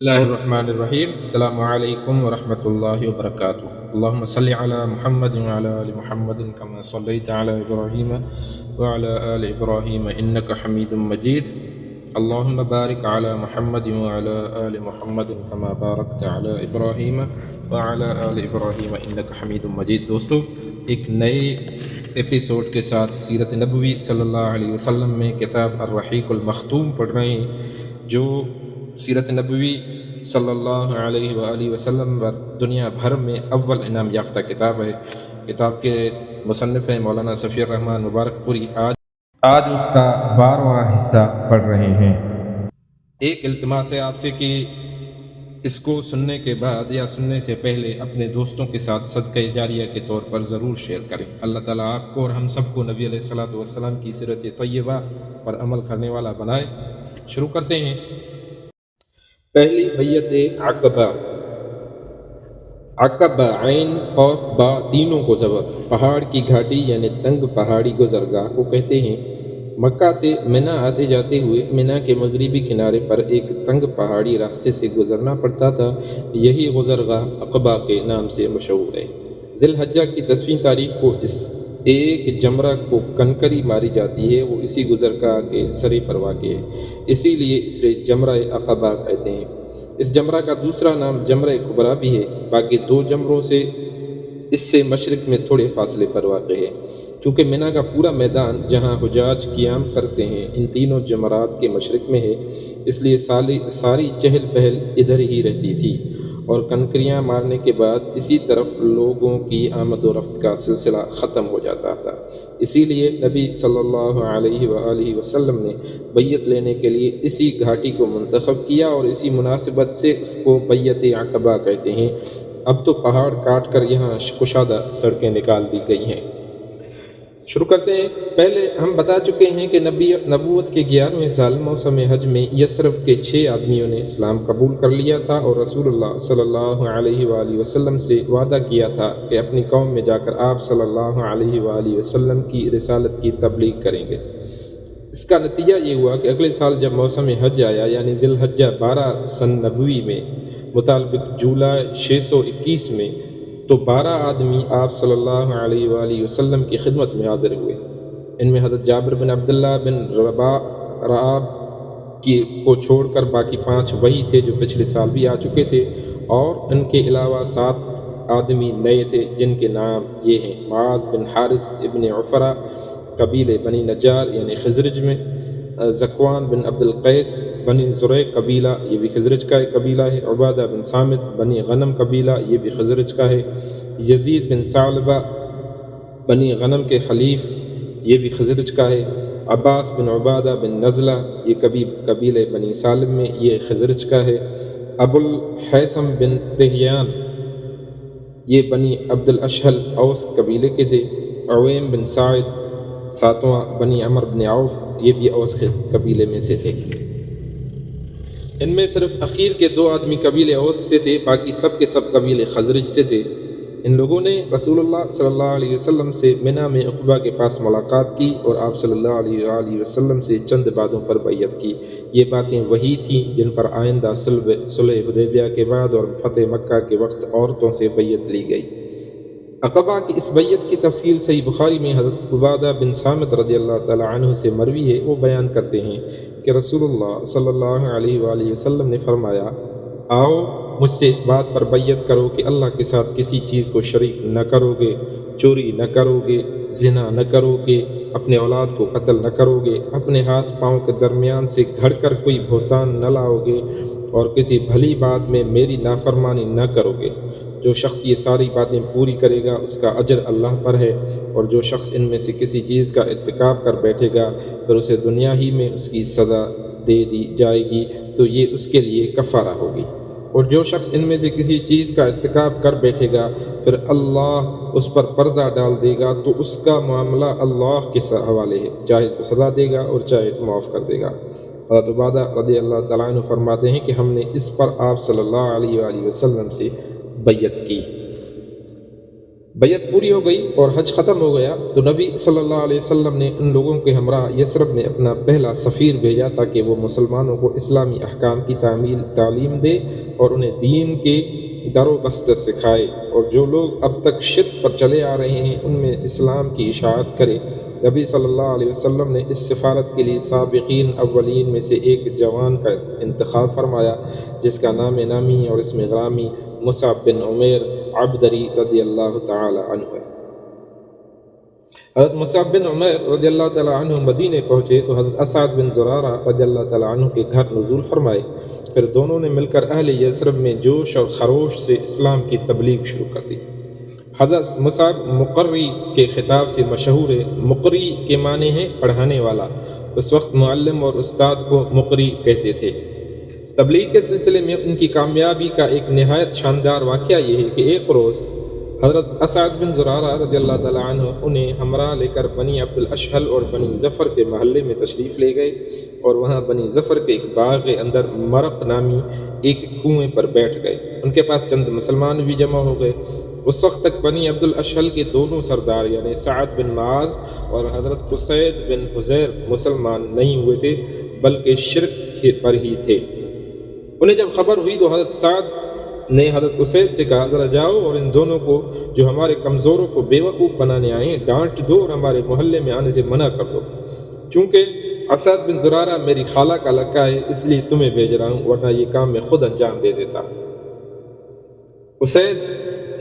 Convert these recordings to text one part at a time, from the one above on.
اللہ الرحمن الرحیم السلام علیکم ورحمۃ اللہ وبرکاتہ اللہم صلی علی محمد وعلی آل محمد کما صلیت علی ابراہیم وعلی آل ابراہیم انک حمید مجید اللہم بارک علی محمد وعلی آل محمد کما بارکت علی ابراہیم وعلی آل ابراہیم انک حمید مجید۔ دوستو، ایک نئے ایپیسوڈ کے ساتھ سیرت نبوی صلی اللہ علیہ وسلم میں کتاب الرحیق المختوم پڑھ رہے ہیں، جو سیرت نبوی صلی اللہ علیہ وآلہ وسلم پر دنیا بھر میں اول انعام یافتہ کتاب ہے۔ کتاب کے مصنف ہیں مولانا صفی الرحمن مبارک پوری۔ آج اس کا 12واں حصہ پڑھ رہے ہیں۔ ایک التماس ہے آپ سے کہ اس کو سننے کے بعد یا سننے سے پہلے اپنے دوستوں کے ساتھ صدقہ جاریہ کے طور پر ضرور شیئر کریں۔ اللہ تعالیٰ آپ کو اور ہم سب کو نبی علیہ الصلوۃ والسلام کی سیرت طیبہ پر عمل کرنے والا بنائے۔ شروع کرتے ہیں۔ پہلی بیعت عقبہ۔ عقبہ عین قاف با تینوں کو زبر، پہاڑ کی گھاٹی یعنی تنگ پہاڑی گزرگاہ کو کہتے ہیں۔ مکہ سے منی آتے جاتے ہوئے منی کے مغربی کنارے پر ایک تنگ پہاڑی راستے سے گزرنا پڑتا تھا۔ یہی گزرگاہ عقبہ کے نام سے مشہور ہے۔ ذی الحجہ کی 10ویں تاریخ کو جس ایک جمرہ کو کنکری ماری جاتی ہے، وہ اسی گزرگاہ کے سرے پر واقع ہے، اسی لیے اسے جمرہ عقبہ کہتے ہیں۔ اس جمرہ کا دوسرا نام جمرہ کبریٰ بھی ہے۔ باقی دو جمروں سے اس سے مشرق میں تھوڑے فاصلے پر واقع ہے۔ چونکہ منی کا پورا میدان جہاں حجاج قیام کرتے ہیں ان تینوں جمرات کے مشرق میں ہے، اس لیے ساری چہل پہل ادھر ہی رہتی تھی، اور کنکریاں مارنے کے بعد اسی طرف لوگوں کی آمد و رفت کا سلسلہ ختم ہو جاتا تھا۔ اسی لیے نبی صلی اللہ علیہ وآلہ وسلم نے بیعت لینے کے لیے اسی گھاٹی کو منتخب کیا، اور اسی مناسبت سے اس کو بیعت عقبہ کہتے ہیں۔ اب تو پہاڑ کاٹ کر یہاں کشادہ سڑکیں نکال دی گئی ہیں۔ شروع کرتے ہیں۔ پہلے ہم بتا چکے ہیں کہ نبوت کے 11ویں سال موسم حج میں یثرب کے 6 آدمیوں نے اسلام قبول کر لیا تھا، اور رسول اللہ صلی اللہ علیہ وآلہ وسلم سے وعدہ کیا تھا کہ اپنی قوم میں جا کر آپ صلی اللہ علیہ وآلہ وسلم کی رسالت کی تبلیغ کریں گے۔ اس کا نتیجہ یہ ہوا کہ اگلے سال جب موسم حج آیا، یعنی ذی الحجہ 12 سن نبوی میں مطابق جولائی 621 میں، تو 12 آدمی آپ صلی اللہ علیہ وآلہ وسلم کی خدمت میں حاضر ہوئے۔ ان میں حضرت جابر بن عبداللہ بن رعاب کو چھوڑ کر باقی 5 وہی تھے جو پچھلے سال بھی آ چکے تھے، اور ان کے علاوہ 7 آدمی نئے تھے جن کے نام یہ ہیں: معاذ بن حارث ابن عفرہ قبیلے بنی نجار یعنی خزرج میں، ذکوان بن عبد القیس بنی زریق قبیلہ، یہ بھی خزرج کا ایک قبیلہ ہے، عبادہ بن صامت بنی غنم قبیلہ، یہ بھی خزرج کا ہے، یزید بن ثعلبہ بنی غنم کے خلیف، یہ بھی خزرج کا ہے، عباس بن عبادہ بن نزلہ، یہ قبیلے بنی سالم میں، یہ خزرج کا ہے، ابو الحیثم بن تہیان، یہ بنی عبد الاشہل اوس قبیلے کے تھے، عویم بن سعد 7واں بنی عمر بن عوف، یہ بھی اوس قبیلے میں سے تھے۔ ان میں صرف اخیر کے 2 آدمی قبیلے اوس سے تھے، باقی سب کے سب قبیلے خزرج سے تھے۔ ان لوگوں نے رسول اللہ صلی اللہ علیہ وسلم سے منی میں عقبہ کے پاس ملاقات کی، اور آپ صلی اللہ علیہ وآلہ وسلم سے چند باتوں پر بیعت کی۔ یہ باتیں وہی تھیں جن پر آئندہ صلح حدیبیہ کے بعد اور فتح مکہ کے وقت عورتوں سے بیعت لی گئی۔ عقبہ کی اس بیعت کی تفصیل صحیح بخاری میں حضرت عبادہ بن صامت رضی اللہ تعالی عنہ سے مروی ہے۔ وہ بیان کرتے ہیں کہ رسول اللہ صلی اللہ علیہ وآلہ وسلم نے فرمایا: آؤ مجھ سے اس بات پر بیعت کرو کہ اللہ کے ساتھ کسی چیز کو شریک نہ کرو گے، چوری نہ کرو گے، زنا نہ کرو گے، اپنے اولاد کو قتل نہ کرو گے، اپنے ہاتھ پاؤں کے درمیان سے گھڑ کر کوئی بہتان نہ لاؤ گے، اور کسی بھلی بات میں میری نافرمانی نہ کرو گے۔ جو شخص یہ ساری باتیں پوری کرے گا اس کا اجر اللہ پر ہے، اور جو شخص ان میں سے کسی چیز کا ارتکاب کر بیٹھے گا پھر اسے دنیا ہی میں اس کی سزا دے دی جائے گی تو یہ اس کے لیے کفارہ ہوگی، اور جو شخص ان میں سے کسی چیز کا ارتکاب کر بیٹھے گا پھر اللہ اس پر پردہ ڈال دے گا تو اس کا معاملہ اللہ کے حوالے ہے، چاہے تو سزا دے گا اور چاہے تو معاف کر دے گا۔ حضرت عبادہ رضی اللہ تعالیٰ عنہ فرماتے ہیں کہ ہم نے اس پر آپ صلی اللہ علیہ وآلہ وسلم سے بیعت کی۔ بیعت پوری ہو گئی اور حج ختم ہو گیا تو نبی صلی اللہ علیہ وسلم نے ان لوگوں کے ہمراہ یثرب میں اپنا پہلا سفیر بھیجا تاکہ وہ مسلمانوں کو اسلامی احکام کی تعلیم دے اور انہیں دین کے در و بستر سکھائے، اور جو لوگ اب تک شرک پر چلے آ رہے ہیں ان میں اسلام کی اشاعت کرے۔ نبی صلی اللہ علیہ وسلم نے اس سفارت کے لیے سابقین اولین میں سے ایک جوان کا انتخاب فرمایا جس کا نام نامی اور اسم غرامی مصعب بن عمیر عبدری رضی اللہ تعالی عنہ ہے۔ حضرت مصعب بن عمیر رضی اللہ تعالی عنہ مدینے پہنچے تو حضرت اسعد بن زرارہ رضی اللہ تعالی عنہ کے گھر نزول فرمائے، پھر دونوں نے مل کر اہل یثرب میں جوش اور خروش سے اسلام کی تبلیغ شروع کر دی۔ حضرت مصعب مقری کے خطاب سے مشہور ہے۔ مقری کے معنی ہے پڑھانے والا، اس وقت معلم اور استاد کو مقری کہتے تھے۔ تبلیغ کے سلسلے میں ان کی کامیابی کا ایک نہایت شاندار واقعہ یہ ہے کہ ایک روز حضرت اسعد بن زرارہ رضی اللہ تعالیٰ عنہ انہیں ہمراہ لے کر بنی عبد الاشہل اور بنی ظفر کے محلے میں تشریف لے گئے اور وہاں بنی ظفر کے ایک باغ کے اندر مرق نامی ایک کنویں پر بیٹھ گئے۔ ان کے پاس چند مسلمان بھی جمع ہو گئے۔ اس وقت تک بنی عبد الاشہل کے دونوں سردار یعنی سعد بن معاذ اور حضرت اسید بن حضیر مسلمان نہیں ہوئے تھے بلکہ شرک پر ہی تھے۔ انہیں جب خبر ہوئی تو حضرت سعد نے حضرت اسید سے کہا ذرا جاؤ اور ان دونوں کو جو ہمارے کمزوروں کو بیوقوف بنانے آئے ہیں ڈانٹ دو اور ہمارے محلے میں آنے سے منع کر دو، چونکہ اسعد بن زرارہ میری خالہ کا لڑکا ہے اس لیے تمہیں بھیج رہا ہوں ورنہ یہ کام میں خود انجام دے دیتا۔ اسید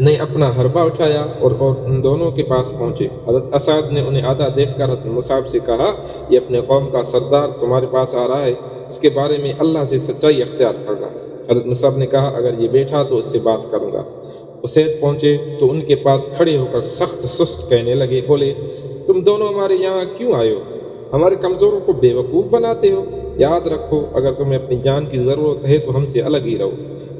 نے اپنا حربہ اٹھایا اور ان دونوں کے پاس پہنچے۔ حضرت اسعد نے انہیں آدھا دیکھ کر حضرت مصعب سے کہا یہ اپنے قوم کا سردار تمہارے پاس آ رہا ہے، اس کے بارے میں اللہ سے سچائی اختیار کرنا۔ حضرت مصعب نے کہا اگر یہ بیٹھا تو اس سے بات کروں گا۔ اسید پہنچے تو ان کے پاس کھڑے ہو کر سخت سست کہنے لگے، بولے تم دونوں ہمارے یہاں کیوں آئے ہو؟ ہمارے کمزوروں کو بیوقوف بناتے ہو؟ یاد رکھو اگر تمہیں اپنی جان کی ضرورت ہے تو ہم سے الگ ہی رہو۔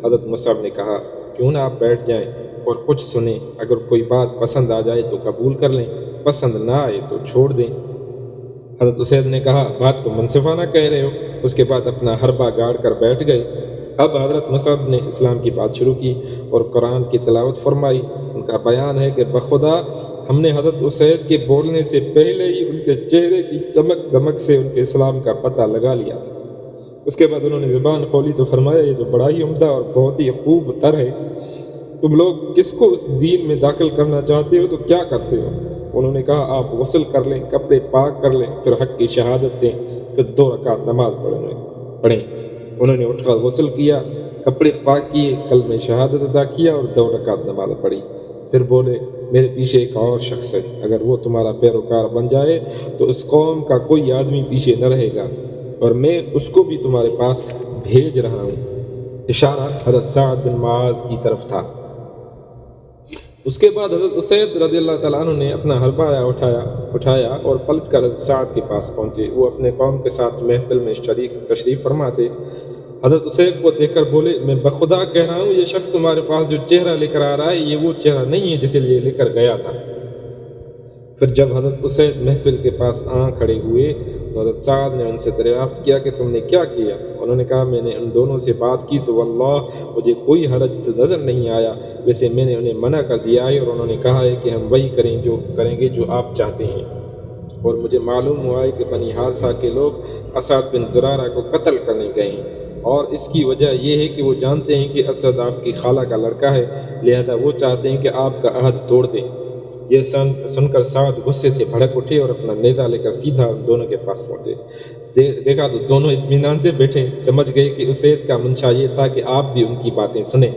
حضرت مصعب نے کہا کیوں نہ آپ بیٹھ جائیں اور کچھ سنیں، اگر کوئی بات پسند آ جائے تو قبول کر لیں، پسند نہ آئے تو چھوڑ دیں۔ حضرت اسید نے کہا بات تو منصفانہ کہہ رہے ہو، اس کے بعد اپنا حربہ گاڑ کر بیٹھ گئے۔ اب حضرت مصعب نے اسلام کی بات شروع کی اور قرآن کی تلاوت فرمائی۔ ان کا بیان ہے کہ بخدا ہم نے حضرت اسید کے بولنے سے پہلے ہی ان کے چہرے کی چمک دمک سے ان کے اسلام کا پتہ لگا لیا تھا۔ اس کے بعد انہوں نے زبان کھولی تو فرمایا یہ تو بڑا ہی عمدہ اور بہت ہی خوب تر ہے، تم لوگ کس کو اس دین میں داخل کرنا چاہتے ہو تو کیا کرتے ہو؟ انہوں نے کہا آپ غسل کر لیں، کپڑے پاک کر لیں، پھر حق کی شہادت دیں، پھر 2 رکعت نماز پڑھیں۔ انہوں نے اٹھ کر غسل کیا، کپڑے پاک کیے، کلمہ شہادت ادا کیا اور 2 رکعت نماز پڑھی۔ پھر بولے میرے پیچھے ایک اور شخص ہے، اگر وہ تمہارا پیروکار بن جائے تو اس قوم کا کوئی آدمی پیچھے نہ رہے گا اور میں اس کو بھی تمہارے پاس بھیج رہا ہوں۔ اشارہ حضرت سعد بن معاذ کی طرف تھا۔ اس کے بعد حضرت اسید رضی اللہ تعالیٰ عنہ نے اپنا حربہ اٹھایا اور پلٹ کر حضرت سعد کے پاس پہنچے۔ وہ اپنے قوم کے ساتھ محفل میں تشریف فرما تھے۔ حضرت اسید کو دیکھ کر بولے میں بخدا کہہ رہا ہوں یہ شخص تمہارے پاس جو چہرہ لے کر آ رہا ہے یہ وہ چہرہ نہیں ہے جسے یہ لے کر گیا تھا۔ پھر جب حضرت اسید محفل کے پاس کھڑے ہوئے تو حضرت سعد نے ان سے دریافت کیا کہ تم نے کیا کیا؟ انہوں نے کہا میں نے ان دونوں سے بات کی تو واللہ مجھے کوئی حرج نظر نہیں آیا، ویسے میں نے انہیں منع کر دیا ہے اور انہوں نے کہا ہے کہ ہم وہی کریں گے جو آپ چاہتے ہیں، اور مجھے معلوم ہوا ہے کہ بنی حارثہ کے لوگ اسعد بن زرارہ کو قتل کرنے گئے ہیں، اور اس کی وجہ یہ ہے کہ وہ جانتے ہیں کہ اسد آپ کی خالہ کا لڑکا ہے، لہذا وہ چاہتے ہیں کہ آپ کا عہد توڑ دیں۔ یہ سن کر سعد غصے سے بھڑک اٹھے اور اپنا نیزہ لے کر سیدھا ان دونوں کے پاس پہنچے۔ دیکھا تو دونوں اطمینان سے بیٹھے، سمجھ گئے کہ اسید کا منشا یہ تھا کہ آپ بھی ان کی باتیں سنیں،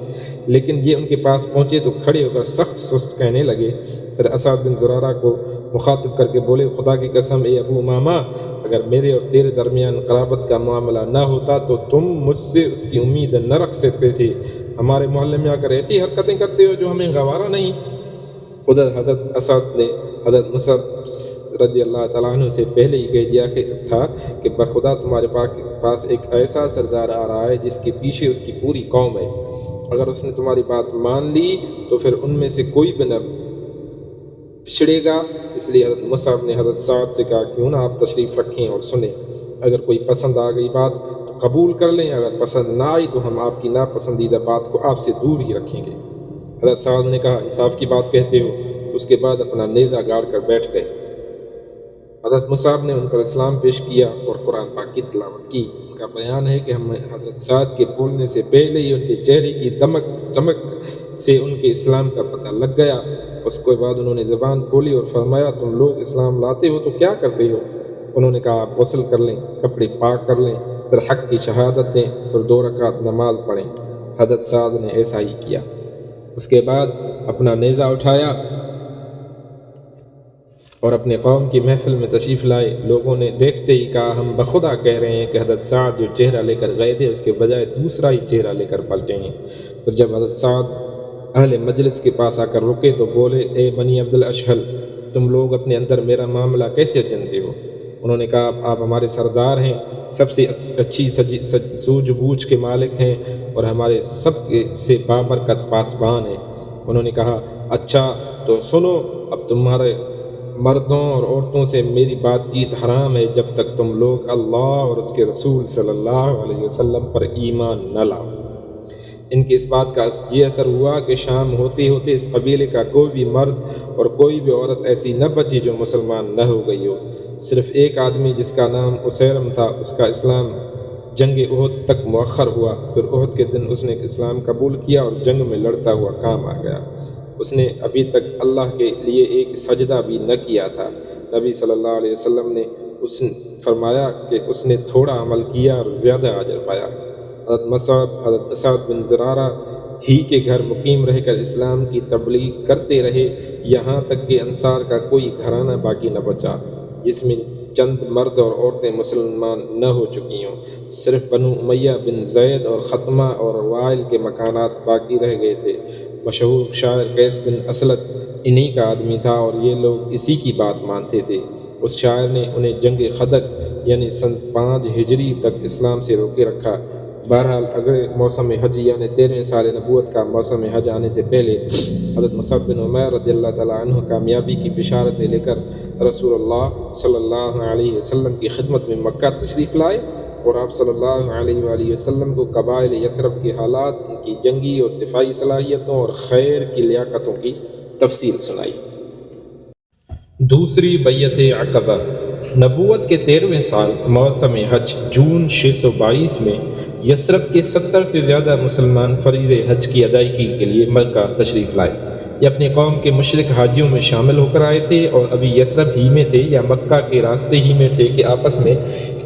لیکن یہ ان کے پاس پہنچے تو کھڑے ہو کر سخت سست کہنے لگے۔ پھر اسعد بن زرارہ کو مخاطب کر کے بولے خدا کی قسم اے ابو امامہ اگر میرے اور تیرے درمیان قرابت کا معاملہ نہ ہوتا تو تم مجھ سے اس کی امید نہ رکھ سکتے تھے، ہمارے محلے میں آ کر ایسی حرکتیں کرتے ہو جو ہمیں گوارا نہیں۔ ادھر حضرت اسعد نے حضرت مصعب رضی اللہ تعالیٰ عنہ سے پہلے ہی کہہ دیا تھا کہ بخدا تمہارے پاس ایک ایسا سردار آ رہا ہے جس کے پیچھے اس کی پوری قوم ہے، اگر اس نے تمہاری بات مان لی تو پھر ان میں سے کوئی بھی نہ پچھڑے گا۔ اس لیے حضرت مصعب نے حضرت سعد سے کہا کیوں نہ آپ تشریف رکھیں اور سنیں، اگر کوئی پسند آ گئی بات تو قبول کر لیں، اگر پسند نہ آئی تو ہم آپ کی ناپسندیدہ بات کو آپ سے دور ہی رکھیں گے۔ حضرت سعد نے کہا انصاف کی بات کہتے ہو، اس کے بعد اپنا نیزہ گاڑ کر بیٹھ گئے۔ حضرت مصعب نے ان پر اسلام پیش کیا اور قرآن پاک کی تلاوت کی۔ ان کا بیان ہے کہ ہمیں حضرت سعد کے بولنے سے پہلے ہی ان کے چہرے کی چمک سے ان کے اسلام کا پتہ لگ گیا۔ اس کے بعد انہوں نے زبان کھولی اور فرمایا تم لوگ اسلام لاتے ہو تو کیا کرتے ہو؟ انہوں نے کہا آپ غسل کر لیں، کپڑے پاک کر لیں، پھر حق کی شہادت دیں، پھر 2 رکعت نماز پڑھیں۔ حضرت سعد نے ایسا ہی کیا۔ اس کے بعد اپنا نیزہ اٹھایا اور اپنے قوم کی محفل میں تشریف لائے۔ لوگوں نے دیکھتے ہی کہا ہم بخدا کہہ رہے ہیں کہ حضرت سعد جو چہرہ لے کر گئے تھے اس کے بجائے دوسرا ہی چہرہ لے کر پلٹے ہیں۔ پھر جب حضرت سعد اہل مجلس کے پاس آ کر رکے تو بولے اے بنی عبد الاشہل، تم لوگ اپنے اندر میرا معاملہ کیسے جانتے ہو؟ انہوں نے کہا آپ ہمارے سردار ہیں، سب سے اچھی سوجھ بوجھ کے مالک ہیں اور ہمارے سب سے بابرکت پاسبان ہیں۔ انہوں نے کہا اچھا تو سنو، اب تمہارے مردوں اور عورتوں سے میری بات چیت حرام ہے جب تک تم لوگ اللہ اور اس کے رسول صلی اللہ علیہ وسلم پر ایمان نہ لاؤ۔ ان کے اس بات کا یہ اثر ہوا کہ شام ہوتے ہوتے اس قبیلے کا کوئی بھی مرد اور کوئی بھی عورت ایسی نہ بچی جو مسلمان نہ ہو گئی ہو۔ صرف ایک آدمی جس کا نام اسیرم تھا، اس کا اسلام جنگ احد تک مؤخر ہوا۔ پھر احد کے دن اس نے اسلام قبول کیا اور جنگ میں لڑتا ہوا کام آ گیا۔ اس نے ابھی تک اللہ کے لیے ایک سجدہ بھی نہ کیا تھا۔ نبی صلی اللہ علیہ وسلم نے فرمایا کہ اس نے تھوڑا عمل کیا اور زیادہ اجر پایا۔ حضرت مصعب حضرت اسعد بن زرارہ ہی کے گھر مقیم رہ کر اسلام کی تبلیغ کرتے رہے، یہاں تک کہ انصار کا کوئی گھرانہ باقی نہ بچا جس میں چند مرد اور عورتیں مسلمان نہ ہو چکی ہوں۔ صرف بنو امیہ بن زید اور ختمہ اور وائل کے مکانات باقی رہ گئے تھے۔ مشہور شاعر قیس بن اسلط انہی کا آدمی تھا اور یہ لوگ اسی کی بات مانتے تھے۔ اس شاعر نے انہیں جنگ خندق یعنی سن 5 ہجری تک اسلام سے روکے رکھا۔ بہرحال اگلے موسم حج یعنی 13ویں سال نبوت کا موسم حج آنے سے پہلے حضرت مصعب بن عمیر رضی اللہ تعالیٰ عنہ کامیابی کی بشارتیں لے کر رسول اللہ صلی اللہ علیہ وسلم کی خدمت میں مکہ تشریف لائے اور آپ صلی اللہ علیہ وآلہ وسلم کو قبائل یثرب کے حالات، ان کی جنگی اور دفاعی صلاحیتوں اور خیر کی لیاقتوں کی تفصیل سنائی۔ دوسری بیعت عقبہ۔ نبوت کے 13ویں سال موسم حج جون 622 میں یثرب کے 70 سے زیادہ مسلمان فریض حج کی ادائیگی کے لیے مکہ تشریف لائے۔ یہ اپنی قوم کے مشرک حاجیوں میں شامل ہو کر آئے تھے اور ابھی یثرب ہی میں تھے یا مکہ کے راستے ہی میں تھے کہ آپس میں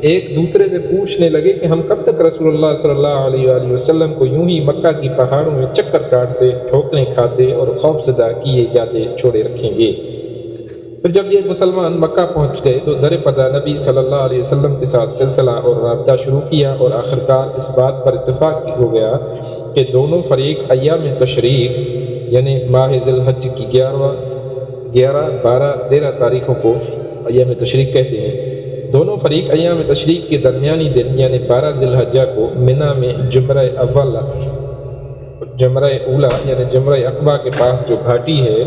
ایک دوسرے سے پوچھنے لگے کہ ہم کب تک رسول اللہ صلی اللہ علیہ وآلہ وسلم کو یوں ہی مکہ کی پہاڑوں میں چکر کاٹتے، ٹھوکریں کھاتے اور خوف زدہ کیے جاتے چھوڑے رکھیں گے۔ پھر جب یہ مسلمان مکہ پہنچ گئے تو در پردہ نبی صلی اللہ علیہ وسلم کے ساتھ سلسلہ اور رابطہ شروع کیا اور آخرکار اس بات پر اتفاق ہو گیا کہ دونوں فریق ایام تشریق یعنی ماہ ذی الحج کی 11، 12، 13 تاریخوں کو ایام تشریق کہتے ہیں۔ دونوں فریق ایام تشریق کے درمیانی دن یعنی 12 ذی الحجہ کو منی میں جمرہ اولا یعنی جمرہ عقبہ کے پاس جو گھاٹی ہے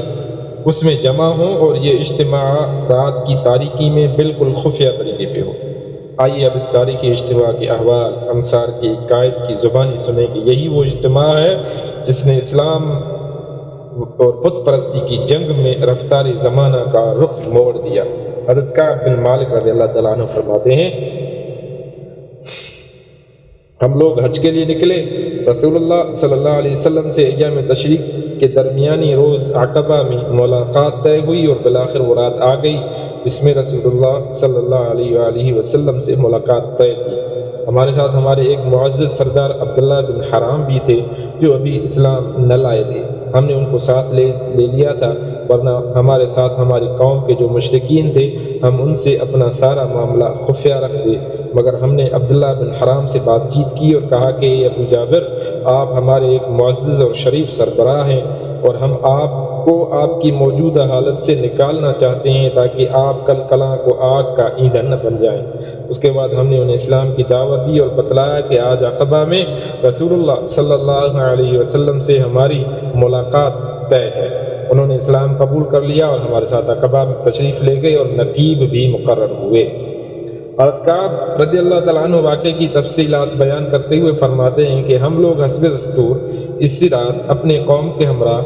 اس میں جمع ہوں اور یہ اجتماع رات کی تاریکی میں بالکل خفیہ طریقے پہ ہو۔ آئیے اب اس تاریخی اجتماع کے احوال انصار کے ایک قائد کی زبانی سنیں کہ یہی وہ اجتماع ہے جس نے اسلام اور بت پرستی کی جنگ میں رفتار زمانہ کا رخ موڑ دیا۔ حضرت کعب بن مالک رضی اللہ تعالیٰ عنہ فرماتے ہیں ہم لوگ حج کے لیے نکلے، رسول اللہ صلی اللہ علیہ وسلم سے ایام تشریق کے درمیانی روز عقبہ میں ملاقات طے ہوئی اور بالآخر وہ رات آ گئی جس میں رسول اللہ صلی اللہ علیہ وآلہ وسلم سے ملاقات طے تھی۔ ہمارے ساتھ ہمارے ایک معزز سردار عبداللہ بن حرام بھی تھے جو ابھی اسلام نہ لائے تھے۔ ہم نے ان کو ساتھ لے لیا تھا، ورنہ ہمارے ساتھ ہماری قوم کے جو مشرکین تھے ہم ان سے اپنا سارا معاملہ خفیہ رکھتے، مگر ہم نے عبداللہ بن حرام سے بات چیت کی اور کہا کہ اے ابو جابر، آپ ہمارے ایک معزز اور شریف سربراہ ہیں اور ہم آپ کو آپ کی موجودہ حالت سے نکالنا چاہتے ہیں تاکہ آپ کل کلاں کو آگ کا ایندھن نہ بن جائیں۔ اس کے بعد ہم نے انہیں اسلام کی دعوت دی اور بتلایا کہ آج عقبہ میں رسول اللہ صلی اللہ علیہ وسلم سے ہماری ملاقات طے ہے۔ انہوں نے اسلام قبول کر لیا اور ہمارے ساتھ عقبہ میں تشریف لے گئے اور نقیب بھی مقرر ہوئے۔ حضرت کعب رضی اللہ تعالیٰ عنہ واقعے کی تفصیلات بیان کرتے ہوئے فرماتے ہیں کہ ہم لوگ حسب دستور اسی رات اپنے قوم کے ہمراہ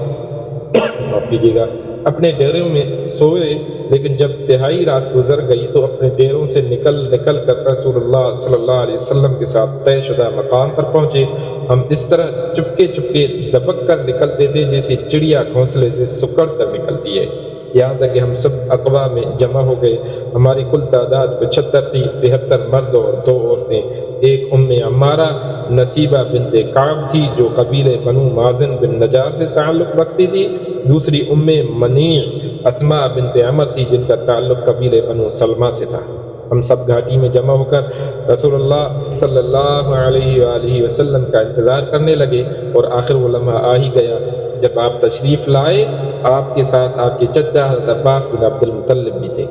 معاف کیجیے گا اپنے ڈیروں میں سوئے، لیکن جب تہائی رات گزر گئی تو اپنے ڈیروں سے نکل کر رسول اللہ صلی اللہ علیہ وسلم کے ساتھ طے شدہ مقام پر پہنچے۔ ہم اس طرح چپکے دبک کر نکلتے تھے جیسے چڑیا گھونسلے سے سکڑ کر نکلتی ہے، یہاں تک کہ ہم سب اقبا میں جمع ہو گئے۔ ہماری کل تعداد 75 تھی، 73 مرد اور 2 عورتیں۔ ایک عمارہ نصیبہ بنت کعب تھی جو قبیلے بنو مازن بن نجار سے تعلق رکھتی تھی، دوسری منیع اسماء بنت عمر تھی جن کا تعلق قبیلے بنو سلمہ سے تھا۔ ہم سب گھاٹی میں جمع ہو کر رسول اللہ صلی اللہ علیہ وآلہ وسلم کا انتظار کرنے لگے، اور آخر وہ لمحہ آ ہی گیا جب آپ تشریف لائے۔ آپ کے ساتھ آپ کے چچا حضرت عباس بن عبد المطلب بھی تھے۔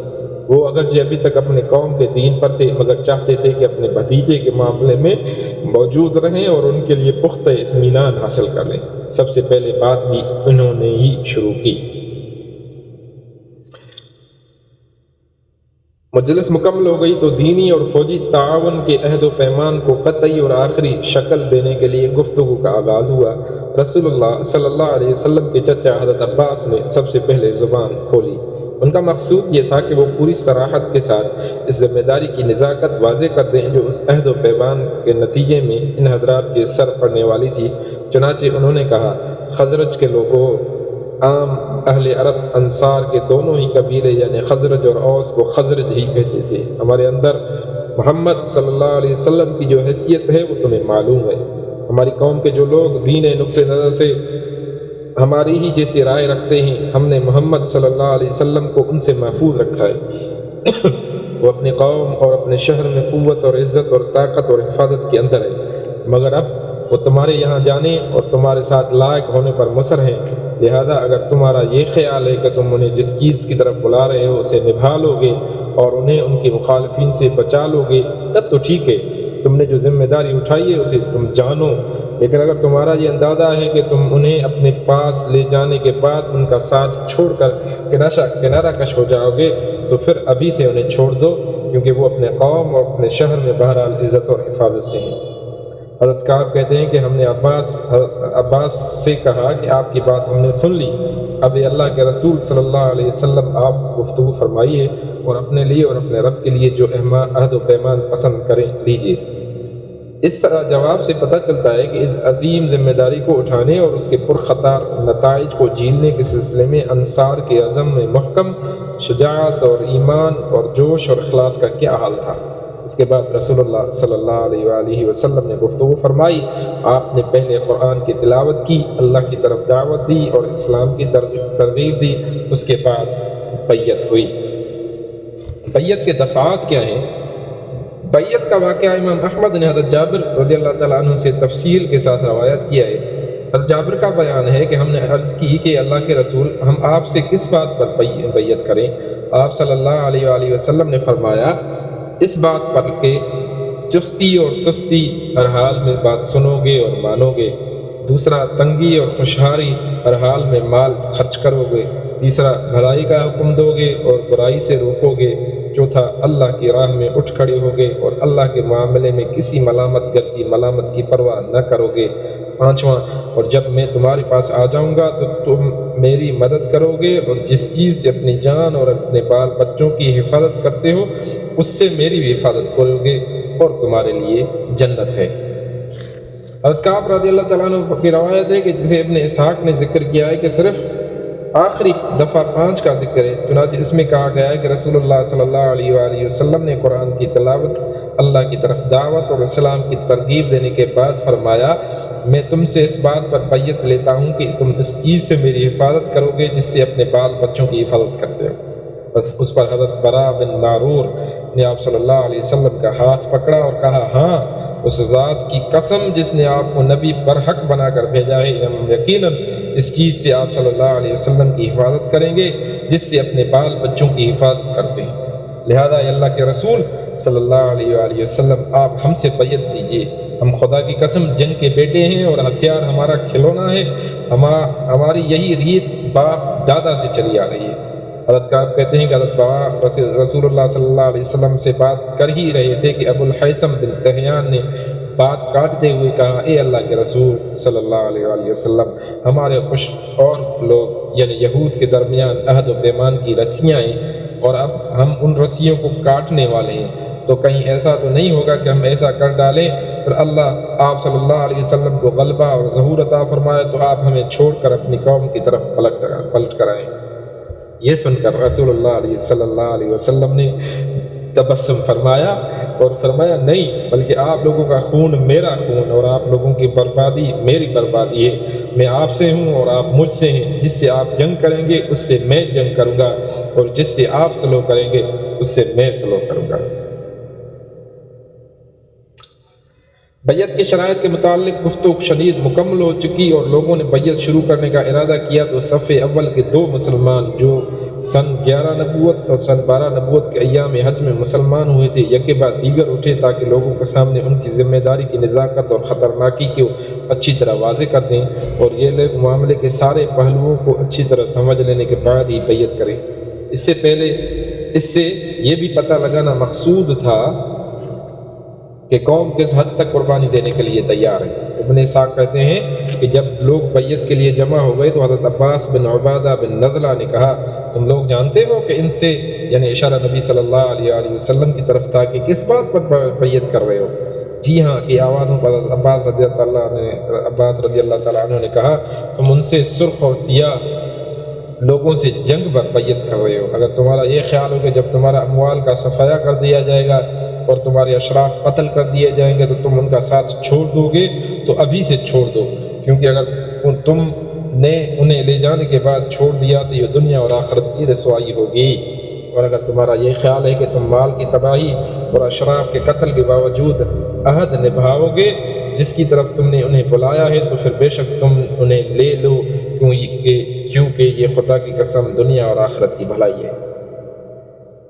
وہ اگرچہ ابھی تک اپنے قوم کے دین پر تھے، مگر چاہتے تھے کہ اپنے بھتیجے کے معاملے میں موجود رہیں اور ان کے لیے پختہ اطمینان حاصل کر لیں۔ سب سے پہلے بات بھی انہوں نے ہی شروع کی۔ مجلس مکمل ہو گئی تو دینی اور فوجی تعاون کے عہد و پیمان کو قطعی اور آخری شکل دینے کے لیے گفتگو کا آغاز ہوا۔ رسول اللہ صلی اللہ علیہ وسلم کے چچا حضرت عباس نے سب سے پہلے زبان کھولی۔ ان کا مقصود یہ تھا کہ وہ پوری صراحت کے ساتھ اس ذمہ داری کی نزاکت واضح کر دیں جو اس عہد و پیمان کے نتیجے میں ان حضرات کے سر پڑنے والی تھی۔ چنانچہ انہوں نے کہا، خزرج کے لوگوں، عام اہل عرب انصار کے دونوں ہی قبیلے یعنی خزرج اور اوس کو خزرج ہی کہتے تھے۔ ہمارے اندر محمد صلی اللہ علیہ وسلم کی جو حیثیت ہے وہ تمہیں معلوم ہے۔ ہماری قوم کے جو لوگ دین نقطہ نظر سے ہماری ہی جیسی رائے رکھتے ہیں، ہم نے محمد صلی اللہ علیہ وسلم کو ان سے محفوظ رکھا ہے۔ وہ اپنی قوم اور اپنے شہر میں قوت اور عزت اور طاقت اور حفاظت کے اندر ہے، مگر اب وہ تمہارے یہاں جانے اور تمہارے ساتھ لائق ہونے پر مصر ہیں۔ لہذا اگر تمہارا یہ خیال ہے کہ تم انہیں جس چیز کی طرف بلا رہے ہو اسے نبھا لو گے اور انہیں ان کے مخالفین سے بچا لو گے، تب تو ٹھیک ہے، تم نے جو ذمہ داری اٹھائی ہے اسے تم جانو۔ لیکن اگر تمہارا یہ اندازہ ہے کہ تم انہیں اپنے پاس لے جانے کے بعد ان کا ساتھ چھوڑ کر کنارہ کش ہو جاؤ گے تو پھر ابھی سے انہیں چھوڑ دو، کیونکہ وہ اپنے قوم اور اپنے شہر میں بہرحال عزت اور حفاظت سے ہیں۔ حضرت کعب کہتے ہیں کہ ہم نے عباس سے کہا کہ آپ کی بات ہم نے سن لی، اب اللہ کے رسول صلی اللہ علیہ وسلم آپ گفتگو فرمائیے اور اپنے لیے اور اپنے رب کے لیے جو عہد و پیمان پسند کریں لیجیے۔ اس جواب سے پتہ چلتا ہے کہ اس عظیم ذمہ داری کو اٹھانے اور اس کے پرخطر نتائج کو جھیلنے کے سلسلے میں انصار کے عزم میں محکم شجاعت اور ایمان اور جوش اور اخلاص کا کیا حال تھا۔ اس کے بعد رسول اللہ صلی اللہ علیہ وآلہ وسلم نے گفتگو فرمائی۔ آپ نے پہلے قرآن کی تلاوت کی، اللہ کی طرف دعوت دی اور اسلام کی ترغیب دی۔ اس کے بعد بیعت ہوئی۔ بیعت کے دفعات کیا ہیں؟ بیعت کا واقعہ امام احمد نے حضرت جابر رضی اللہ تعالیٰ عنہ سے تفصیل کے ساتھ روایت کیا ہے۔ حضرت جابر کا بیان ہے کہ ہم نے عرض کی کہ اللہ کے رسول، ہم آپ سے کس بات پر بیعت کریں؟ آپ صلی اللہ علیہ وآلہ وسلم نے فرمایا، اس بات پر کہ چستی اور سستی ہر حال میں بات سنو گے اور مانو گے، دوسرا تنگی اور خوشحالی ہر حال میں مال خرچ کرو گے، تیسرا بھلائی کا حکم دو گے اور برائی سے روکو گے، چوتھا اللہ کی راہ میں اٹھ کھڑے ہوگے اور اللہ کے معاملے میں کسی ملامت گر کی ملامت کی پرواہ نہ کرو گے، پانچواں، اور جب میں تمہارے پاس آ جاؤں گا تو تم میری مدد کرو گے اور جس چیز سے اپنی جان اور اپنے بال بچوں کی حفاظت کرتے ہو اس سے میری بھی حفاظت کرو گے اور تمہارے لیے جنت ہے۔ حضرت کعب رضی اللہ تعالیٰ عنہ کی روایت ہے کہ جسے ابن اسحاق نے ذکر کیا ہے کہ صرف آخری دفعہ 5 کا ذکر ہے، چنانچہ اس میں کہا گیا ہے کہ رسول اللہ صلی اللہ علیہ وآلہ وسلم نے قرآن کی تلاوت، اللہ کی طرف دعوت اور اسلام کی ترغیب دینے کے بعد فرمایا، میں تم سے اس بات پر بیعت لیتا ہوں کہ تم اس چیز سے میری حفاظت کرو گے جس سے اپنے بال بچوں کی حفاظت کرتے ہو۔ اس پر حضرت برا بن معرور نے آپ صلی اللہ علیہ وسلم کا ہاتھ پکڑا اور کہا، ہاں، اس ذات کی قسم جس نے آپ کو نبی برحق بنا کر بھیجا ہے، ہم یقیناً اس چیز سے آپ صلی اللہ علیہ وسلم کی حفاظت کریں گے جس سے اپنے بال بچوں کی حفاظت کرتے ہیں۔ لہذا اللہ کے رسول صلی اللہ علیہ وآلہ وسلم آپ ہم سے بیعت لیجیے، ہم خدا کی قسم جنگ کے بیٹے ہیں اور ہتھیار ہمارا کھلونا ہے، ہماری یہی ریت باپ دادا سے چلی آ رہی ہے۔ حضرت کعب کہتے ہیں کہ حضرت بابا رسول اللہ صلی اللہ علیہ وسلم سے بات کر ہی رہے تھے کہ ابو الحیثم بن تہیان نے بات کاٹتے ہوئے کہا، اے اللہ کے رسول صلی اللہ علیہ وآلہ وسلم، ہمارے کچھ اور لوگ یعنی یہود کے درمیان عہد و پیمان کی رسیاں ہیں اور اب ہم ان رسیوں کو کاٹنے والے ہیں، تو کہیں ایسا تو نہیں ہوگا کہ ہم ایسا کر ڈالیں پھر اللہ آپ صلی اللہ علیہ وسلم کو غلبہ اور ظہور عطا فرمائے تو آپ ہمیں چھوڑ کر اپنی قوم کی طرف پلٹ کر آئیں۔ یہ سن کر رسول اللہ صلی اللہ علیہ وسلم نے تبسم فرمایا اور فرمایا، نہیں، بلکہ آپ لوگوں کا خون میرا خون اور آپ لوگوں کی بربادی میری بربادی ہے، میں آپ سے ہوں اور آپ مجھ سے ہیں، جس سے آپ جنگ کریں گے اس سے میں جنگ کروں گا اور جس سے آپ سلو کریں گے اس سے میں سلو کروں گا۔ بیعت کے شرائط کے متعلق گفتگو شدید مکمل ہو چکی اور لوگوں نے بیعت شروع کرنے کا ارادہ کیا تو صف اول کے 2 مسلمان جو سن 11 نبوت اور سن 12 نبوت کے ایام حج میں مسلمان ہوئے تھے یکے بعد دیگر اٹھے تاکہ لوگوں کے سامنے ان کی ذمہ داری کی نزاکت اور خطرناکی کو اچھی طرح واضح کر دیں اور یہ لوگ معاملے کے سارے پہلوؤں کو اچھی طرح سمجھ لینے کے بعد ہی بیعت کریں۔ اس سے یہ بھی پتہ لگانا مقصود تھا کہ قوم کس حد تک قربانی دینے کے لیے تیار ہے۔ ابن اسحاق کہتے ہیں کہ جب لوگ بیعت کے لیے جمع ہو گئے تو حضرت عباس بن عبادہ بن نضلہ نے کہا، تم لوگ جانتے ہو کہ ان سے، یعنی اشارہ نبی صلی اللہ علیہ وآلہ وسلم کی طرف تھا، کہ کس بات پر بیعت کر رہے ہو؟ جی ہاں کی آوازوں پر عباس رضی اللہ تعالیٰ عنہ نے کہا، تم ان سے سرخ اور سیاہ لوگوں سے جنگ پر بیعت کر رہے ہو۔ اگر تمہارا یہ خیال ہو کہ جب تمہارا اموال کا صفایا کر دیا جائے گا اور تمہارے اشراف قتل کر دیے جائیں گے تو تم ان کا ساتھ چھوڑ دو گے تو ابھی سے چھوڑ دو، کیونکہ اگر تم نے انہیں لے جانے کے بعد چھوڑ دیا تو یہ دنیا اور آخرت کی رسوائی ہوگی۔ اور اگر تمہارا یہ خیال ہے کہ تم مال کی تباہی اور اشراف کے قتل کے باوجود عہد نبھاؤ گے جس کی طرف تم نے انہیں بلایا ہے تو پھر بے شک تم انہیں لے لو، کیونکہ یہ خدا کی قسم دنیا اور آخرت کی بھلائی ہے۔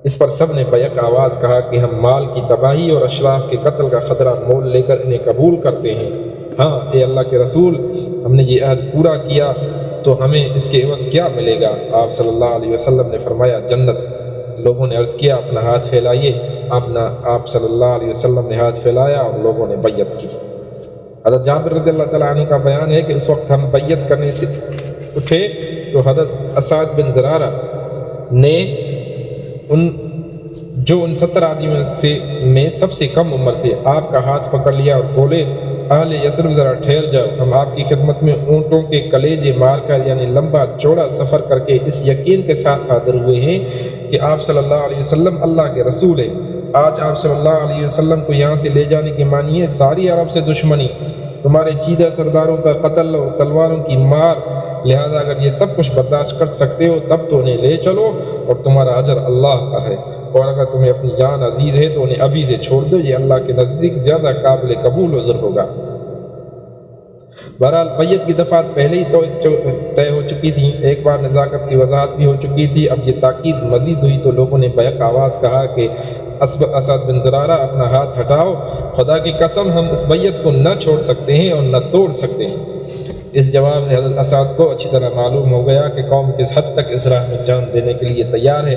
اس پر سب نے بیک آواز کہا کہ ہم مال کی تباہی اور اشراف کے قتل کا خطرہ مول لے کر انہیں قبول کرتے ہیں۔ ہاں اے اللہ کے رسول، ہم نے یہ عہد پورا کیا تو ہمیں اس کے عوض کیا ملے گا؟ آپ صلی اللہ علیہ وسلم نے فرمایا، جنت۔ لوگوں نے عرض کیا، اپنا ہاتھ پھیلائیے۔ آپ صلی اللہ علیہ وسلم نے ہاتھ پھیلایا اور لوگوں نے بیعت کی۔ حضرت جابر رضی اللہ تعالیٰ عنہ کا بیان ہے کہ اس وقت ہم بیعت کرنے سے اٹھے تو حضرت اسعد بن زرارہ نے ان 70 آدمیوں میں سب سے کم عمر تھے، آپ کا ہاتھ پکڑ لیا اور بولے، اہل یثرب ذرا ٹھہر جاؤ، ہم آپ کی خدمت میں اونٹوں کے کلیجے مار کر یعنی لمبا چوڑا سفر کر کے اس یقین کے ساتھ حاضر ہوئے ہیں کہ آپ صلی اللہ علیہ وسلم اللہ کے رسول ہیں۔ آج آپ صلی اللہ علیہ وسلم کو یہاں سے لے جانے کے معنی ہے ساری عرب سے دشمنی، تمہارے چیدہ سرداروں کا قتل اور تلواروں کی مار، لہذا اگر یہ سب کچھ برداشت کر سکتے ہو تب تو انہیں لے چلو اور تمہارا اجر اللہ کا ہے، اور اگر تمہیں اپنی جان عزیز ہے تو انہیں ابھی سے چھوڑ دو، یہ اللہ کے نزدیک زیادہ قابل قبول عذر ہوگا۔ بہرحال بیعت کی دفعات پہلے ہی طے ہو چکی تھیں، ایک بار نزاکت کی وضاحت بھی ہو چکی تھی، اب یہ تاکید مزید ہوئی تو لوگوں نے بیک آواز کہا کہ اسعد بن زرارہ اپنا ہاتھ ہٹاؤ، خدا کی قسم ہم اس بیعت کو نہ چھوڑ سکتے ہیں اور نہ توڑ سکتے ہیں۔ اس جواب سے حضرت اسعد کو اچھی طرح معلوم ہو گیا کہ قوم کس حد تک اس راہ میں جان دینے کے لیے تیار ہے۔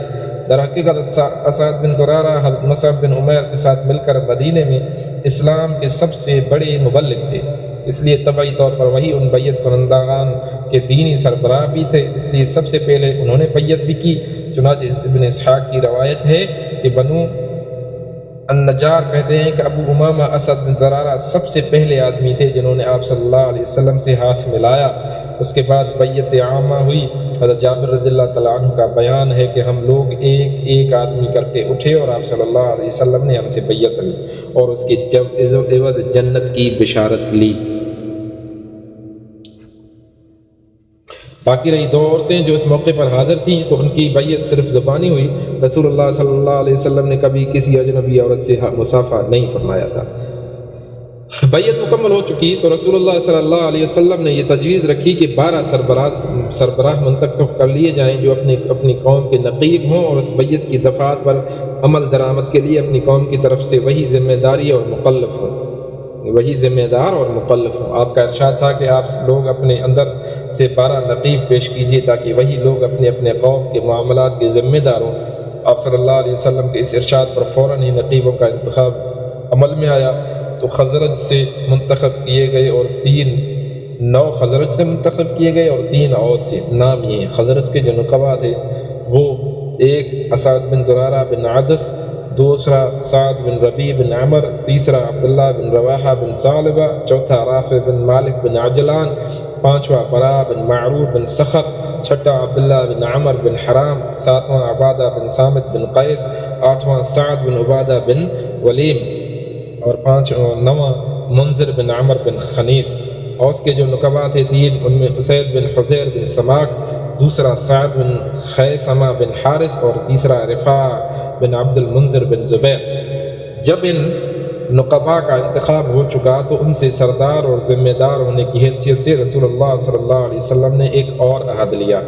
در حقیقت اسعد بن زرارہ حضرت مصعب بن عمیر کے ساتھ مل کر مدینے میں اسلام کے سب سے بڑے مبلغ تھے، اس لیے طبعی طور پر وہی ان بیعت کنندگان کے دینی سربراہ بھی تھے، اس لیے سب سے پہلے انہوں نے بیعت بھی کی۔ چنانچہ ابن اسحاق کی روایت ہے کہ بنو النجار کہتے ہیں کہ ابو امامہ اسد بن زرارہ سب سے پہلے آدمی تھے جنہوں نے آپ صلی اللہ علیہ وسلم سے ہاتھ ملایا، اس کے بعد بیعت عامہ ہوئی۔ حضرت جابر رضی اللہ تعالیٰ عنہ کا بیان ہے کہ ہم لوگ ایک ایک آدمی کر کے اٹھے اور آپ صلی اللہ علیہ وسلم نے ہم سے بیعت لی اور اس کے عوض جنت کی بشارت لی۔ باقی رہی 2 عورتیں جو اس موقع پر حاضر تھیں تو ان کی بیعت صرف زبانی ہوئی، رسول اللہ صلی اللہ علیہ وسلم نے کبھی کسی اجنبی عورت سے مصافحہ نہیں فرمایا تھا۔ بیعت مکمل ہو چکی تو رسول اللہ صلی اللہ علیہ وسلم نے یہ تجویز رکھی کہ 12 سربراہ منتخب کر لیے جائیں جو اپنی قوم کے نقیب ہوں اور اس بیعت کی دفعات پر عمل درآمد کے لیے اپنی قوم کی طرف سے وہی ذمہ داری اور مکلف ہوں۔ وہی ذمہ دار اور مکلف ہوں۔ آپ کا ارشاد تھا کہ آپ لوگ اپنے اندر سے 12 نقیب پیش کیجیے تاکہ وہی لوگ اپنے اپنے قوم کے معاملات کے ذمہ دار ہوں۔ آپ صلی اللہ علیہ وسلم کے اس ارشاد پر فوراً ہی نقیبوں کا انتخاب عمل میں آیا، تو خزرج سے منتخب کیے گئے اور 9 خزرج سے منتخب کیے گئے اور 3 اوس سے۔ نام یہ خزرج کے جو نقبا تھے وہ ایک اسعد بن زرارہ بن عدس، دوسرا سعد بن ربیع بن عمر، تیسرا عبداللہ بن رواحہ بن ثعلبہ، چوتھا رافع بن مالک بن عجلان، پانچواں براء بن معرور بن سخر، چھٹا عبداللہ بن عمر بن حرام، ساتواں عبادہ بن صامت بن قیس، آٹھواں سعد بن عبادہ بن ولیم، اور نواں منذر بن عمر بن خنیس۔ اوس کے جو نقبا تھے 3، ان میں اسید بن حزیر بن سماک، دوسرا سعد بن خیثمہ بن حارث، اور تیسرا رفاع بن عبد المنذر بن زبیر۔ جب ان نقبا کا انتخاب ہو چکا تو ان سے سردار اور ذمہ دار ہونے کی حیثیت سے رسول اللہ صلی اللہ علیہ وسلم نے ایک اور عہد لیا۔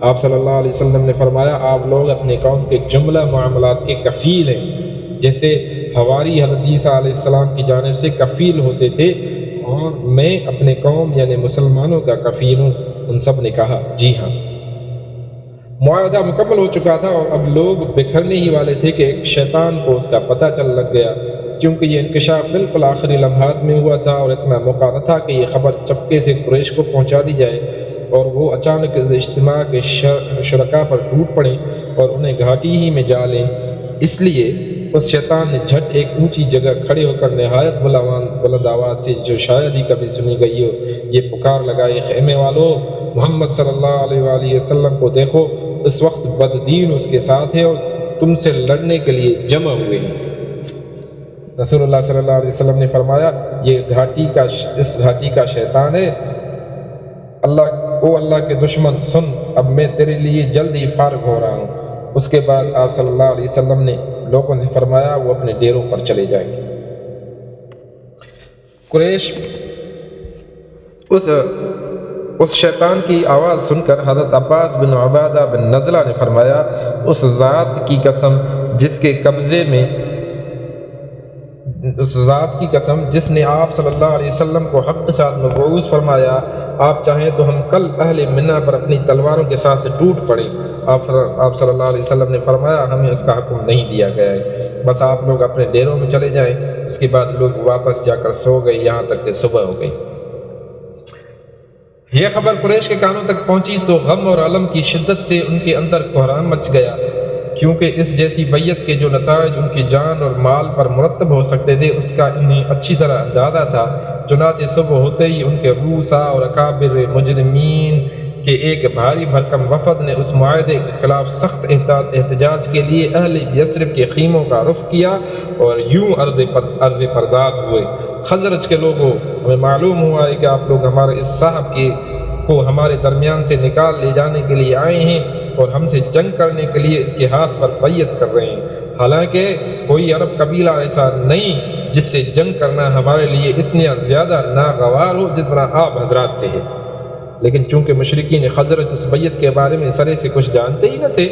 آپ صلی اللہ علیہ وسلم نے فرمایا، آپ لوگ اپنے قوم کے جملہ معاملات کے کفیل ہیں، جیسے حواری حضرت عیسیٰ علیہ السلام کی جانب سے کفیل ہوتے تھے، اور میں اپنے قوم یعنی مسلمانوں کا کفیل ہوں۔ ان سب نے کہا جی ہاں۔ معاہدہ مکمل ہو چکا تھا اور اب لوگ بکھرنے ہی والے تھے کہ ایک شیطان کو اس کا پتہ چل لگ گیا، کیونکہ یہ انکشاف بالکل آخری لمحات میں ہوا تھا اور اتنا موقع نہ تھا کہ یہ خبر چپکے سے قریش کو پہنچا دی جائے اور وہ اچانک اجتماع کے شرکاء پر ٹوٹ پڑیں اور انہیں گھاٹی ہی میں جا لیں۔ اس لیے اس شیطان نے جھٹ ایک اونچی جگہ کھڑے ہو کر نہایت بلند آواز سے، جو شاید ہی کبھی سنی گئی ہو، یہ پکار لگائی، خیمے والو، محمد صلی اللہ علیہ وآلہ وسلم کو دیکھو، اس وقت بددین اس کے ساتھ ہیں اور تم سے لڑنے کے لیے جمع ہوئے ہیں۔ رسول اللہ صلی اللہ علیہ وسلم نے فرمایا، اس گھاٹی کا شیطان ہے۔ اللہ کے دشمن سن، اب میں تیرے لیے جلد ہی فارغ ہو رہا ہوں۔ اس کے بعد آپ صلی اللہ علیہ وسلم نے لوگوں سے فرمایا وہ اپنے ڈیروں پر چلے جائیں۔ قریش اس شیطان کی آواز سن کر حضرت عباس بن عبادہ بن نزلہ نے فرمایا، اس ذات کی قسم جس نے آپ صلی اللہ علیہ وسلم کو حق کے ساتھ مبعوث فرمایا، آپ چاہیں تو ہم کل اہل منہ پر اپنی تلواروں کے ساتھ ٹوٹ پڑیں۔ آپ صلی اللہ علیہ وسلم نے فرمایا، ہمیں اس کا حکم نہیں دیا گیا ہے، بس آپ لوگ اپنے ڈیروں میں چلے جائیں۔ اس کے بعد لوگ واپس جا کر سو گئے یہاں تک کہ صبح ہو گئی۔ یہ خبر قریش کے کانوں تک پہنچی تو غم اور علم کی شدت سے ان کے اندر کوہرام مچ گیا، کیونکہ اس جیسی بیعت کے جو نتائج ان کی جان اور مال پر مرتب ہو سکتے تھے اس کا انہیں اچھی طرح اندازہ تھا۔ چنانچہ صبح ہوتے ہی ان کے رؤساء اور اکابر مجرمین کے ایک بھاری بھرکم وفد نے اس معاہدے کے خلاف سخت احتجاج کے لیے اہل یثرب کے خیموں کا رخ کیا اور یوں عرض پرداز ہوئے، خزرج کے لوگوں، ہمیں معلوم ہوا ہے کہ آپ لوگ ہمارے اس صاحب کو ہمارے درمیان سے نکال لے جانے کے لیے آئے ہیں اور ہم سے جنگ کرنے کے لیے اس کے ہاتھ پر بیعت کر رہے ہیں، حالانکہ کوئی عرب قبیلہ ایسا نہیں جس سے جنگ کرنا ہمارے لیے اتنا زیادہ ناگوار ہو جتنا آپ حضرات سے ہے۔ لیکن چونکہ مشرکین خزرج اس بیعت کے بارے میں سرے سے کچھ جانتے ہی نہ تھے،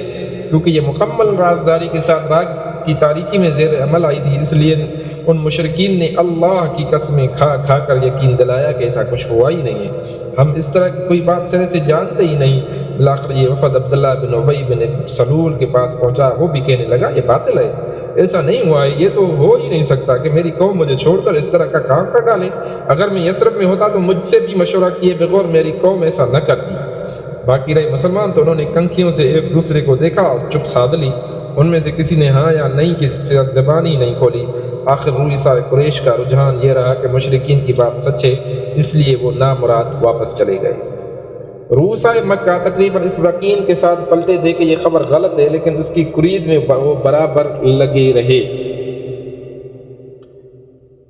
کیونکہ یہ مکمل رازداری کے ساتھ رات کی تاریکی میں زیر عمل آئی تھی، اس لیے ان مشرکین نے اللہ کی قسمیں کھا کر یقین دلایا کہ ایسا کچھ ہوا ہی نہیں ہے، ہم اس طرح کی کوئی بات سرے سے جانتے ہی نہیں۔ بالآخر یہ وفد عبداللہ بن ابی بن سلول کے پاس پہنچا، وہ بھی کہنے لگا یہ باطل ہے، ایسا نہیں ہوا ہے، یہ تو ہو ہی نہیں سکتا کہ میری قوم مجھے چھوڑ کر اس طرح کا کام کر ڈالے، اگر میں یثرب میں ہوتا تو مجھ سے بھی مشورہ کیے بغیر میری قوم ایسا نہ کرتی۔ باقی رہے مسلمان تو انہوں نے کنکھیوں سے ایک دوسرے کو دیکھا اور چپ سادھ لی، ان میں سے کسی نے ہاں یا نہیں کی زبان ہی نہیں کھولی۔ آخر رؤساء قریش کا رجحان یہ رہا کہ مشرکین کی بات سچ ہے، اس لیے وہ نامراد واپس چلے گئے۔ رؤساء مکہ تقریباً اس یقین کے ساتھ پلٹے تھے کہ یہ خبر غلط ہے، لیکن اس کی کرید میں وہ برابر لگے رہے۔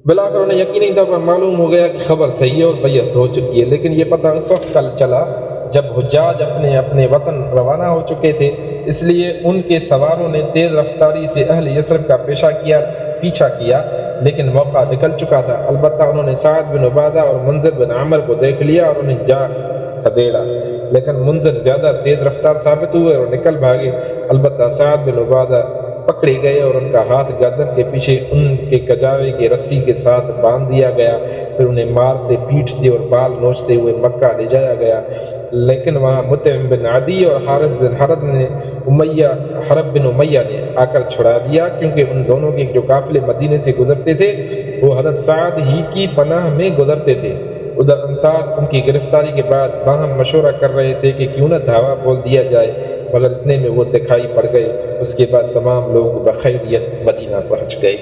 بالآخر انہیں یقینی طور پر معلوم ہو گیا کہ خبر صحیح ہے اور بیعت ہو چکی ہے، لیکن یہ پتہ اس وقت کل چلا جب حجاج اپنے اپنے وطن روانہ ہو چکے تھے، اس لیے ان کے سواروں نے تیز رفتاری سے اہل یثرب کا پیچھا کیا، لیکن موقع نکل چکا تھا۔ البتہ انہوں نے سعد بن عبادہ اور منذر بن عمر کو دیکھ لیا اور انہیں جا کھدیڑا، لیکن منذر زیادہ تیز رفتار ثابت ہوئے اور نکل بھاگے۔ البتہ سعد بن عبادہ پکڑے گئے اور ان کا ہاتھ گردن کے پیچھے ان کے کجاوے کی رسی کے ساتھ باندھ دیا گیا، پھر انہیں مارتے پیٹتے اور بال نوچتے ہوئے مکہ لے جایا گیا۔ لیکن وہاں مطعم بن عدی اور حرب بن امیہ نے آ کر چھڑا دیا، کیونکہ ان دونوں کے جو قافلے مدینے سے گزرتے تھے وہ حضرت سعد ہی کی پناہ میں گزرتے تھے۔ ادھر انصار ان کی گرفتاری کے بعد باہم مشورہ کر رہے تھے کہ کیوں نہ دھاوا بول دیا جائے، مگر اتنے میں وہ دکھائی پڑ گئے۔ اس کے بعد تمام لوگ بخیریت مدینہ پہنچ گئے۔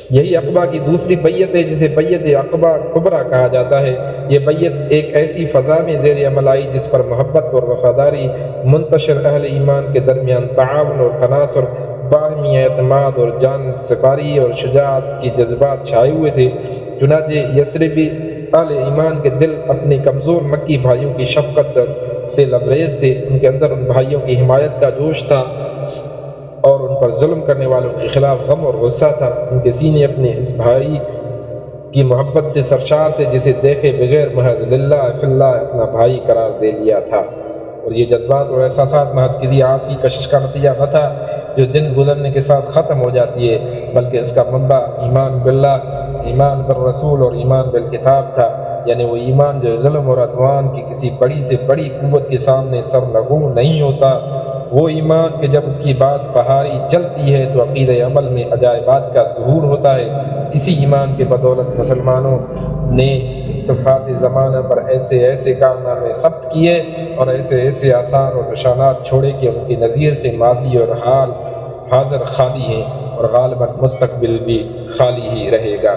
یہی عقبہ کی دوسری بیعت ہے جسے بیعت عقبہ کبریٰ کہا جاتا ہے۔ یہ بیعت ایک ایسی فضا میں زیر عمل آئی جس پر محبت اور وفاداری، منتشر اہل ایمان کے درمیان تعاون اور تناصر، باہمی اعتماد اور جان سپاری اور شجاعت کے جذبات چھائے ہوئے تھے۔ چنانچہ یثربی اہل ایمان کے دل اپنے کمزور مکی بھائیوں کی شفقت سے لبریز تھے۔ ان کے اندر ان بھائیوں کی حمایت کا جوش تھا اور ان پر ظلم کرنے والوں کے خلاف غم اور غصہ تھا۔ ان کے سینے اپنے اس بھائی کی محبت سے سرشار تھے جسے دیکھے بغیر محض للہ فی اللہ اپنا بھائی قرار دے لیا تھا۔ اور یہ جذبات اور احساسات محض کسی عارضی کشش کا نتیجہ نہ تھا جو دن گزرنے کے ساتھ ختم ہو جاتی ہے، بلکہ اس کا منبع ایمان باللہ، ایمان بالرسول اور ایمان بالکتاب تھا، یعنی وہ ایمان جو ظلم اور عدوان کی کسی بڑی سے بڑی قوت کے سامنے سرنگوں نہیں ہوتا، وہ ایمان کہ جب اس کی بات پہاڑی چلتی ہے تو عقیدہ عمل میں عجائبات کا ظہور ہوتا ہے۔ اسی ایمان کے بدولت مسلمانوں نے صفات زمانہ پر ایسے کارنامے ثبت کیے اور ایسے آثار اور نشانات چھوڑے کہ ان کے نظیر سے ماضی اور حال حاضر خالی ہیں اور غالباً مستقبل بھی خالی ہی رہے گا۔